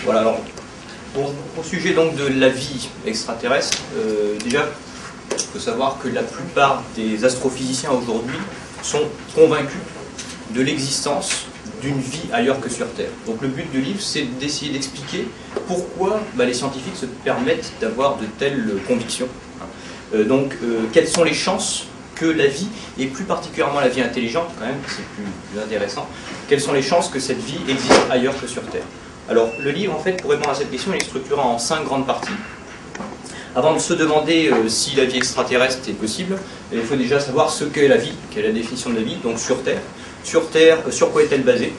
Voilà, alors, au sujet donc de la vie extraterrestre, déjà, il faut savoir que la plupart des astrophysiciens aujourd'hui sont convaincus de l'existence d'une vie ailleurs que sur Terre. Donc le but du livre, c'est d'essayer d'expliquer pourquoi les scientifiques se permettent d'avoir de telles convictions. Quelles sont les chances que la vie, et plus particulièrement la vie intelligente, quand même, c'est plus intéressant, quelles sont les chances que cette vie existe ailleurs que sur Terre. Alors le livre, en fait, pour répondre à cette question, il est structuré en 5 grandes parties. Avant de se demander si la vie extraterrestre est possible, il faut déjà savoir ce qu'est la vie, quelle est la définition de la vie, donc sur Terre. Sur Terre, sur quoi est-elle basée?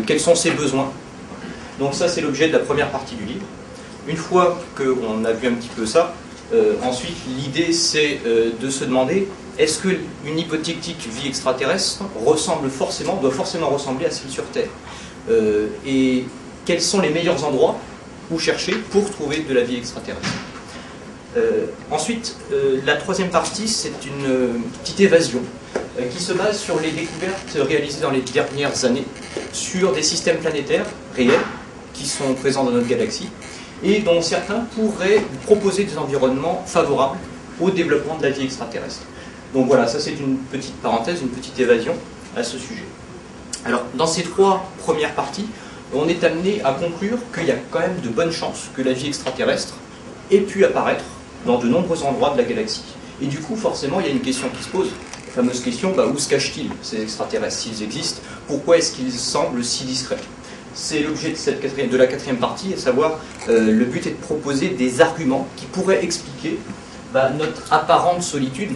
Quels sont ses besoins? Donc ça, c'est l'objet de la première partie du livre. Une fois qu'on a vu un petit peu ça, ensuite, l'idée, c'est de se demander, est-ce qu'une hypothétique vie extraterrestre doit forcément ressembler à celle sur Terre? Et quels sont les meilleurs endroits où chercher pour trouver de la vie extraterrestre? Ensuite, la troisième partie, c'est une petite évasion qui se base sur les découvertes réalisées dans les dernières années sur des systèmes planétaires réels qui sont présents dans notre galaxie et dont certains pourraient proposer des environnements favorables au développement de la vie extraterrestre. Donc voilà, ça c'est une petite parenthèse, une petite évasion à ce sujet. Alors, dans ces 3 premières parties, on est amené à conclure qu'il y a quand même de bonnes chances que la vie extraterrestre ait pu apparaître dans de nombreux endroits de la galaxie. Et du coup, forcément, il y a une question qui se pose, la fameuse question, où se cachent-ils, ces extraterrestres, s'ils existent? Pourquoi est-ce qu'ils semblent si discrets? C'est l'objet de la 4e partie, à savoir, le but est de proposer des arguments qui pourraient expliquer notre apparente solitude,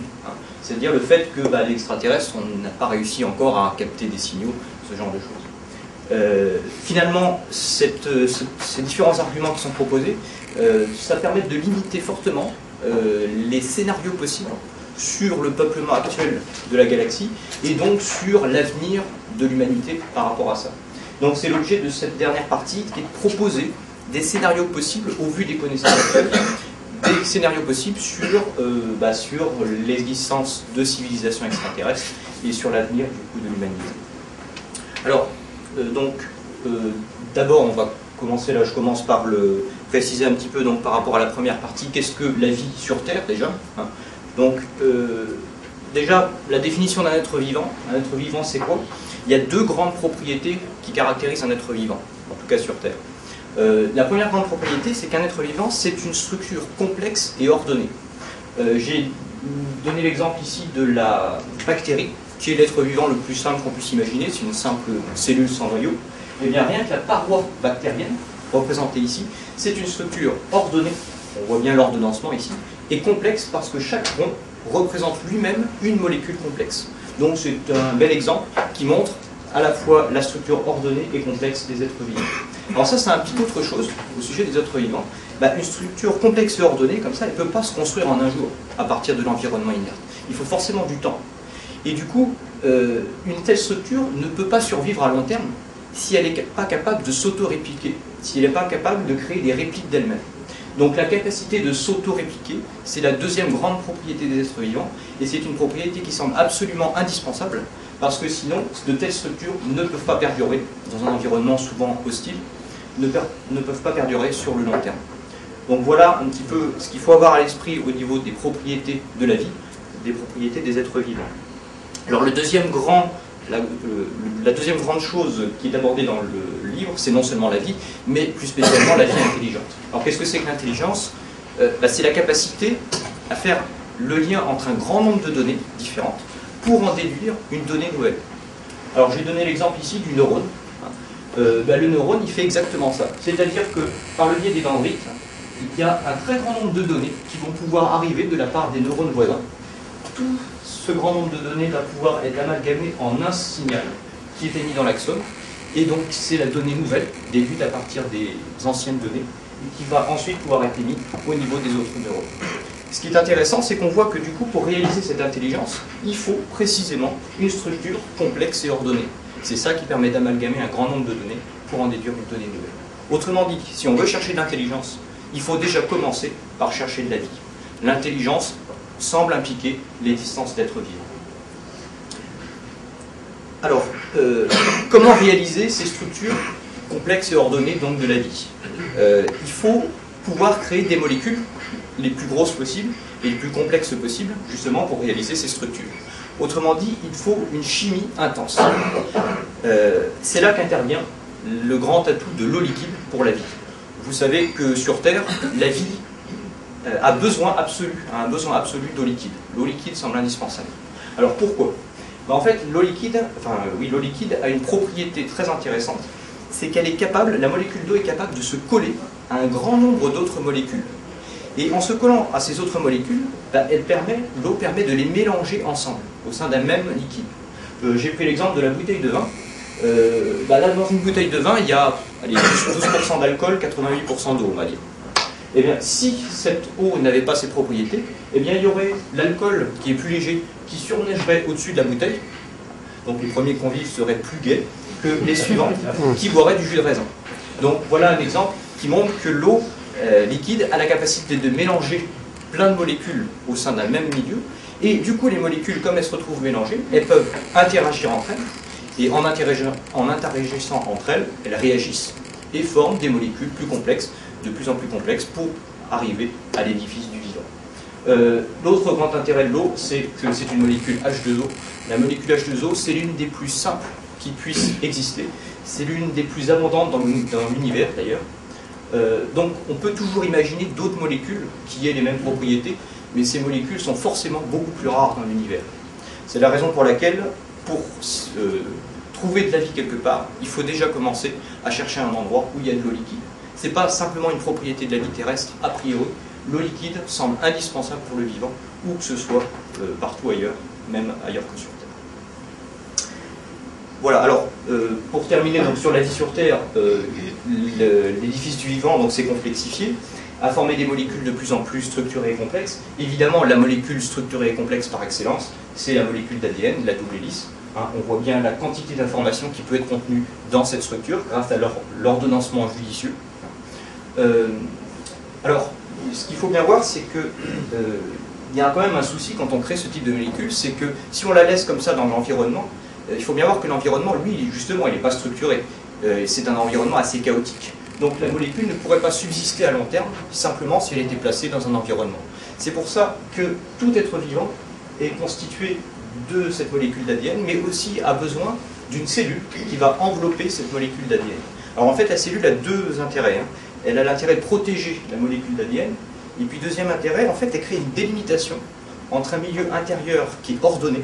c'est-à-dire le fait que l'extraterrestre, on n'a pas réussi encore à capter des signaux, ce genre de choses. Finalement, ces différents arguments qui sont proposés, ça permet de limiter fortement les scénarios possibles sur le peuplement actuel de la galaxie et donc sur l'avenir de l'humanité par rapport à ça. Donc c'est l'objet de cette dernière partie qui est de proposer des scénarios possibles au vu des connaissances actuelles, des scénarios possibles sur l'existence de civilisations extraterrestres et sur l'avenir du coup de l'humanité. Alors, d'abord on va commencer là, je commence par le préciser un petit peu donc, par rapport à la première partie, qu'est-ce que la vie sur Terre déjà, Donc déjà, la définition d'un être vivant c'est quoi? Il y a 2 grandes propriétés qui caractérisent un être vivant, en tout cas sur Terre. La première grande propriété, c'est qu'un être vivant, c'est une structure complexe et ordonnée. J'ai donné l'exemple ici de la bactérie, qui est l'être vivant le plus simple qu'on puisse imaginer, c'est une simple cellule sans noyau. Et bien rien que la paroi bactérienne, représentée ici, c'est une structure ordonnée, on voit bien l'ordonnancement ici, et complexe parce que chaque rond représente lui-même une molécule complexe. Donc c'est un bel exemple qui montre à la fois la structure ordonnée et complexe des êtres vivants. Alors ça c'est un petit autre chose au sujet des êtres vivants. Une structure complexe et ordonnée comme ça, elle ne peut pas se construire en un jour à partir de l'environnement inerte. Il faut forcément du temps. Et du coup, une telle structure ne peut pas survivre à long terme si elle n'est pas capable de s'auto-répliquer, si elle n'est pas capable de créer des répliques d'elle-même. Donc la capacité de s'auto-répliquer, c'est la 2e grande propriété des êtres vivants, et c'est une propriété qui semble absolument indispensable, parce que sinon, de telles structures ne peuvent pas perdurer, dans un environnement souvent hostile, ne peuvent pas perdurer sur le long terme. Donc voilà un petit peu ce qu'il faut avoir à l'esprit au niveau des propriétés de la vie, des propriétés des êtres vivants. Alors la deuxième grande chose qui est abordée dans le livre, c'est non seulement la vie, mais plus spécialement la vie intelligente. Alors qu'est-ce que c'est que l'intelligence? C'est la capacité à faire le lien entre un grand nombre de données différentes pour en déduire une donnée nouvelle. Alors j'ai donné l'exemple ici du neurone. Le neurone, il fait exactement ça. C'est-à-dire que par le biais des dendrites, il y a un très grand nombre de données qui vont pouvoir arriver de la part des neurones voisins. Tout ce grand nombre de données va pouvoir être amalgamé en un signal qui est émis dans l'axone. Et donc c'est la donnée nouvelle, déduite à partir des anciennes données, et qui va ensuite pouvoir être émise au niveau des autres neurones. Ce qui est intéressant, c'est qu'on voit que du coup, pour réaliser cette intelligence, il faut précisément une structure complexe et ordonnée. C'est ça qui permet d'amalgamer un grand nombre de données pour en déduire une donnée nouvelle. Autrement dit, si on veut chercher de l'intelligence, il faut déjà commencer par chercher de la vie. L'intelligence semble impliquer l'existence d'êtres vivants. Alors, comment réaliser ces structures complexe et ordonnée donc de la vie. Il faut pouvoir créer des molécules les plus grosses possibles et les plus complexes possibles, justement pour réaliser ces structures. Autrement dit, il faut une chimie intense. C'est là qu'intervient le grand atout de l'eau liquide pour la vie. Vous savez que sur Terre, la vie a un besoin absolu d'eau liquide. L'eau liquide semble indispensable. Alors pourquoi? En fait, l'eau liquide a une propriété très intéressante, c'est qu'elle est capable, la molécule d'eau est capable de se coller à un grand nombre d'autres molécules. Et en se collant à ces autres molécules, l'eau permet de les mélanger ensemble, au sein d'un même liquide. J'ai pris l'exemple de la bouteille de vin. Là, dans une bouteille de vin, il y a 12% d'alcool, 88% d'eau, on va dire. Eh bien, si cette eau n'avait pas ces propriétés, eh bien, il y aurait l'alcool qui est plus léger, qui surneigerait au-dessus de la bouteille. Donc les premiers convives seraient plus gais que les suivants qui boiraient du jus de raisin. Donc voilà un exemple qui montre que l'eau liquide a la capacité de mélanger plein de molécules au sein d'un même milieu. Et du coup, les molécules, comme elles se retrouvent mélangées, elles peuvent interagir entre elles. Et en interagissant entre elles, elles réagissent et forment des molécules plus complexes, de plus en plus complexes, pour arriver à l'édifice du vivant. L'autre grand intérêt de l'eau, c'est que c'est une molécule H2O. La molécule H2O, c'est l'une des plus simples qui puisse exister. C'est l'une des plus abondantes dans l'univers, d'ailleurs. Donc on peut toujours imaginer d'autres molécules qui aient les mêmes propriétés, mais ces molécules sont forcément beaucoup plus rares dans l'univers. C'est la raison pour laquelle, pour trouver de la vie quelque part, il faut déjà commencer à chercher un endroit où il y a de l'eau liquide. Ce n'est pas simplement une propriété de la vie terrestre, a priori. L'eau liquide semble indispensable pour le vivant, où que ce soit partout ailleurs, même ailleurs que sur Terre. Voilà, alors, pour terminer donc, sur la vie sur Terre, l'édifice du vivant s'est complexifié, a formé des molécules de plus en plus structurées et complexes. Évidemment, la molécule structurée et complexe par excellence, c'est la molécule d'ADN, la double hélice. On voit bien la quantité d'informations qui peut être contenue dans cette structure grâce à l'ordonnancement judicieux. Alors, ce qu'il faut bien voir, c'est que il y a quand même un souci quand on crée ce type de molécule, c'est que si on la laisse comme ça dans l'environnement, il faut bien voir que l'environnement, lui, justement, il n'est pas structuré. C'est un environnement assez chaotique. Donc la molécule ne pourrait pas subsister à long terme, simplement si elle était placée dans un environnement. C'est pour ça que tout être vivant est constitué de cette molécule d'ADN, mais aussi a besoin d'une cellule qui va envelopper cette molécule d'ADN. Alors en fait, la cellule a deux intérêts. Elle a l'intérêt de protéger la molécule d'ADN, et puis deuxième intérêt, en fait, elle crée une délimitation entre un milieu intérieur qui est ordonné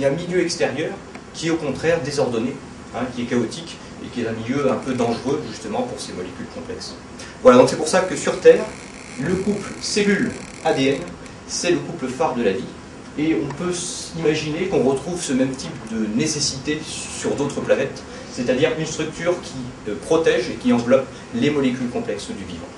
et un milieu extérieur qui est au contraire désordonné, qui est chaotique, et qui est un milieu un peu dangereux justement pour ces molécules complexes. Voilà, donc c'est pour ça que sur Terre, le couple cellule-ADN, c'est le couple phare de la vie, et on peut imaginer qu'on retrouve ce même type de nécessité sur d'autres planètes, c'est-à-dire une structure qui protège et qui enveloppe les molécules complexes du vivant.